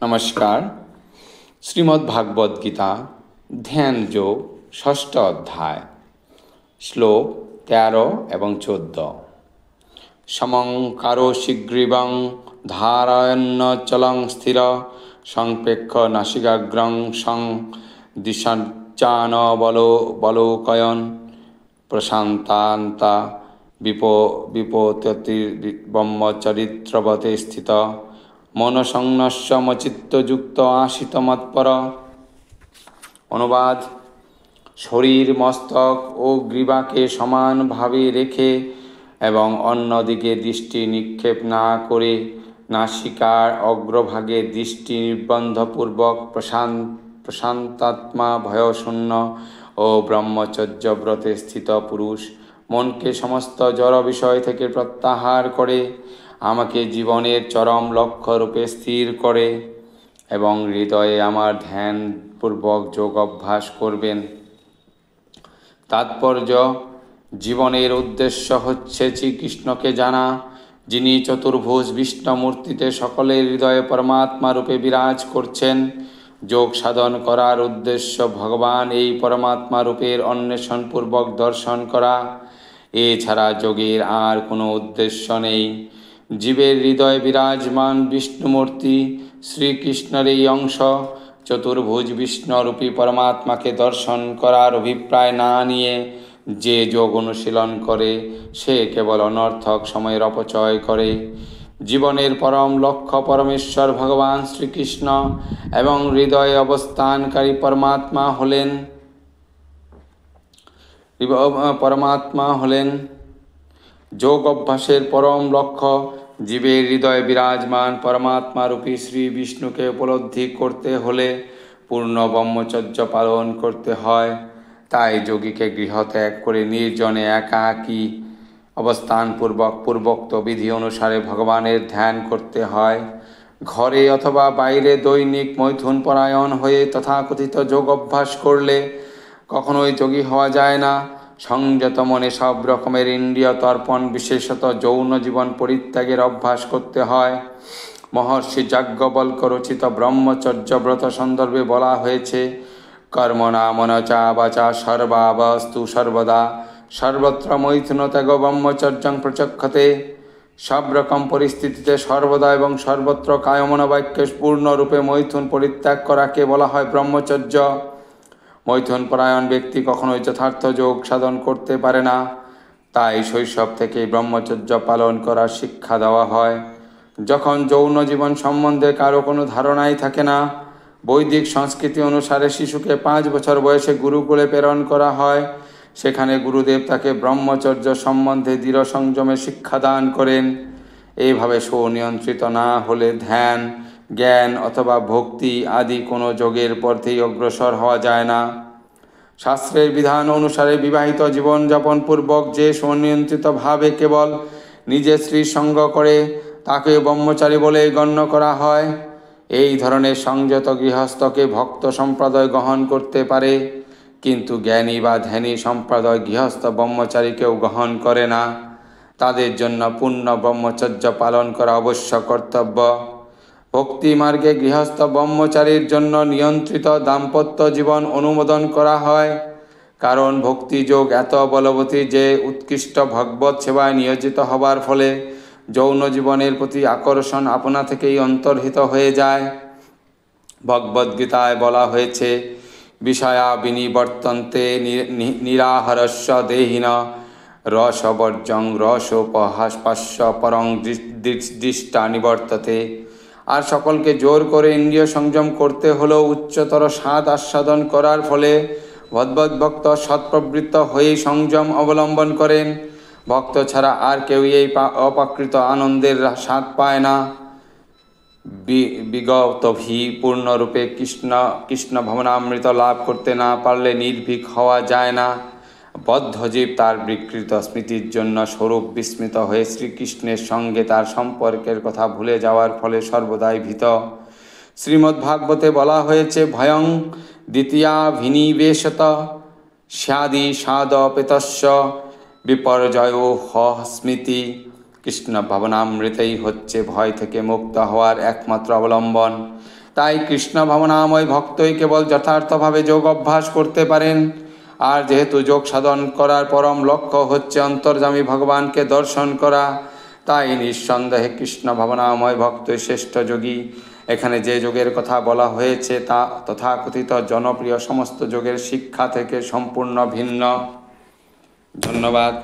নমস্কার। শ্রীমদ্ ভাগবত গীতা ধ্যান যোগ ষষ্ঠ অধ্যায় শ্লোক 13 এবং 14। সমং কারো শীঘ্রীবং ধারয়ন্নচলং স্থির সংপ্রেক্ষ নাসিকাগ্রং সং দিশাঞ্চান বলোকয়ন প্রশান্তান্তা বিপোততির্ব্রহ্মচরিত্রবতে স্থিত মনসংনস্য মচিত্তযুক্ত আশিত মৎপর। অনুবাদ: শরীর, মস্তক ও গ্রীবাকে সমানভাবে রেখে এবং অন্যদিকে দৃষ্টি নিক্ষেপ না করে নাসিকার অগ্রভাগে দৃষ্টি নির্বন্ধপূর্বক প্রশান্তাত্মা, ভয়শূন্য ও ব্রহ্মচর্যব্রতে স্থিত পুরুষ মনকে সমস্ত জড় বিষয় থেকে প্রত্যাহার করে আমাকে জীবনের চরম লক্ষ্য রূপে স্থির করে এবং হৃদয়ে আমার ধ্যানপূর্বক যোগ অভ্যাস করবেন। তাৎপর্য: জীবনের উদ্দেশ্য হচ্ছে শ্রীকৃষ্ণকে জানা, যিনি চতুর্ভুজ বিষ্ণুমূর্তিতে সকলের হৃদয়ে পরমাত্মা রূপে বিরাজ করছেন। যোগ সাধন করার উদ্দেশ্য ভগবান এই পরমাত্মা রূপের অন্বেষণপূর্বক দর্শন করা। এছাড়া যোগের আর কোনো উদ্দেশ্য নেই। জীবের হৃদয়ে বিরাজমান বিষ্ণুমূর্তি শ্রীকৃষ্ণের এই অংশ। চতুর্ভুজ বিষ্ণুরূপী পরমাত্মাকে দর্শন করার অভিপ্রায় না নিয়ে যে যোগ অনুশীলন করে সে কেবল অনর্থক সময়ের অপচয় করে। জীবনের পরম লক্ষ্য পরমেশ্বর ভগবান শ্রীকৃষ্ণ এবং হৃদয়ে অবস্থানকারী পরমাত্মা হলেন। যোগ অভ্যাসের পরম লক্ষ্য জীবের হৃদয়ে বিরাজমান পরমাত্মা রূপী শ্রী বিষ্ণুকে উপলব্ধি করতে হলে পূর্ণ ব্রহ্মচর্য পালন করতে হয়। তাই যোগীকে গৃহত্যাগ করে নির্জনে একাকী অবস্থানপূর্বক পূর্বোক্ত বিধি অনুসারে ভগবানের ধ্যান করতে হয়। ঘরে অথবা বাইরে দৈনিক মৈথুন পরায়ণ হয়ে তথাকথিত যোগ অভ্যাস করলে কখনোই যোগী হওয়া যায় না। সংযত মনে সব রকমের ইন্দ্রিয় তর্পণ, বিশেষত যৌন জীবন পরিত্যাগের অভ্যাস করতে হয়। মহর্ষি যাজ্ঞবল্ক্য রচিত ব্রহ্মচর্য ব্রত সন্দর্ভে বলা হয়েছে, কর্মণা মনচা বাচা সর্বাবস্তু সর্বদা সর্বত্র মৈথুন ত্যাগ ব্রহ্মচর্যং প্রচক্ষতে। সব রকম পরিস্থিতিতে সর্বদা এবং সর্বত্র কায়মনোবাক্যে পূর্ণরূপে মৈথুন পরিত্যাগ করাকে বলা হয় ব্রহ্মচর্য। মৈথুন পরায়ণ ব্যক্তি কখনোই যথার্থ যোগ সাধন করতে পারে না। তাই শৈশব থেকেই ব্রহ্মচর্য পালন করার শিক্ষা দেওয়া হয়। যখন যৌন জীবন সম্বন্ধে কারো কোনো ধারণাই থাকে না, বৈদিক সংস্কৃতি অনুসারে শিশুকে 5 বছর বয়সে গুরুকুলে প্রেরণ করা হয়। সেখানে গুরুদেব তাকে ব্রহ্মচর্য সম্বন্ধে দৃঢ় সংযমে শিক্ষাদান করেন। এইভাবে সুনিয়ন্ত্রিত না হলে ধ্যান, জ্ঞান অথবা ভক্তি আদি কোনো যোগের পথেই অগ্রসর হওয়া যায় না। শাস্ত্রের বিধান অনুসারে বিবাহিত জীবনযাপন পূর্বক যে সুনিয়ন্ত্রিতভাবে কেবল নিজের স্ত্রীর সঙ্গ করে তাকে ব্রহ্মচারী বলে গণ্য করা হয়। এই ধরনের সংযত গৃহস্থকে ভক্ত সম্প্রদায় গ্রহণ করতে পারে, কিন্তু জ্ঞানী বা ধ্যানী সম্প্রদায় গৃহস্থ ব্রহ্মচারীকেও গ্রহণ করে না। তাদের জন্য পূর্ণ ব্রহ্মচর্য পালন করা অবশ্য কর্তব্য। ভক্তি মার্গে গৃহস্থ ব্রহ্মচারীর জন্য নিয়ন্ত্রিত দাম্পত্য জীবন অনুমোদন করা হয়, কারণ ভক্তিযোগ এত বলবতী যে উৎকৃষ্ট ভগবত সেবায় নিয়োজিত হবার ফলে যৌন জীবনের প্রতি আকর্ষণ আপনা থেকেই অন্তর্হিত হয়ে যায়। ভগবদ্গীতায় বলা হয়েছে, বিষয়া বিনিবর্তন্তে নিরাহারস্য দেহিন রসবর্জং রসোপহাস্পাস্য পরং দৃষ্টা নিবর্ততে। আর সকলকে জোর করে ইন্দ্রিয় সংযম করতে হলেও উচ্চতর স্বাদ আস্বাদন করার ফলে ভগবদ্ভক্ত সৎপ্রবৃত্ত হয়ে সংযম অবলম্বন করেন। ভক্ত ছাড়া আর কেউ এই অপ্রাকৃত আনন্দের স্বাদ পায় না। বিগতভি পূর্ণরূপে কৃষ্ণ ভবনামৃত লাভ করতে না পারলে নির্ভীক হওয়া যায় না। বদ্ধজীব তার বিকৃত স্মৃতির জন্য স্বরূপ বিস্মৃত হয়ে শ্রীকৃষ্ণের সঙ্গে তার সম্পর্কের কথা ভুলে যাওয়ার ফলে সর্বদাই ভীত। শ্রীমদ্ভাগবতে বলা হয়েছে, ভয়ং দ্বিতীয়া ভিনিবেশত স্যাদি সাদপেতস্য বিপর্যয় স্মৃতি। কৃষ্ণ ভাবনামৃতেই হচ্ছে ভয় থেকে মুক্ত হওয়ার একমাত্র অবলম্বন। তাই কৃষ্ণ ভাবনাময় ভক্তই কেবল যথার্থভাবে যোগ অভ্যাস করতে পারেন। আর যেহেতু যোগ সাধন করার পরম লক্ষ্য হচ্ছে অন্তর্যামী ভগবানকে দর্শন করা, তাই নিঃসন্দেহে কৃষ্ণ ভাবনাময় ভক্তই শ্রেষ্ঠ যোগী। এখানে যে যোগের কথা বলা হয়েছে তা তথাকথিত জনপ্রিয় সমস্ত যোগের শিক্ষা থেকে সম্পূর্ণ ভিন্ন। ধন্যবাদ।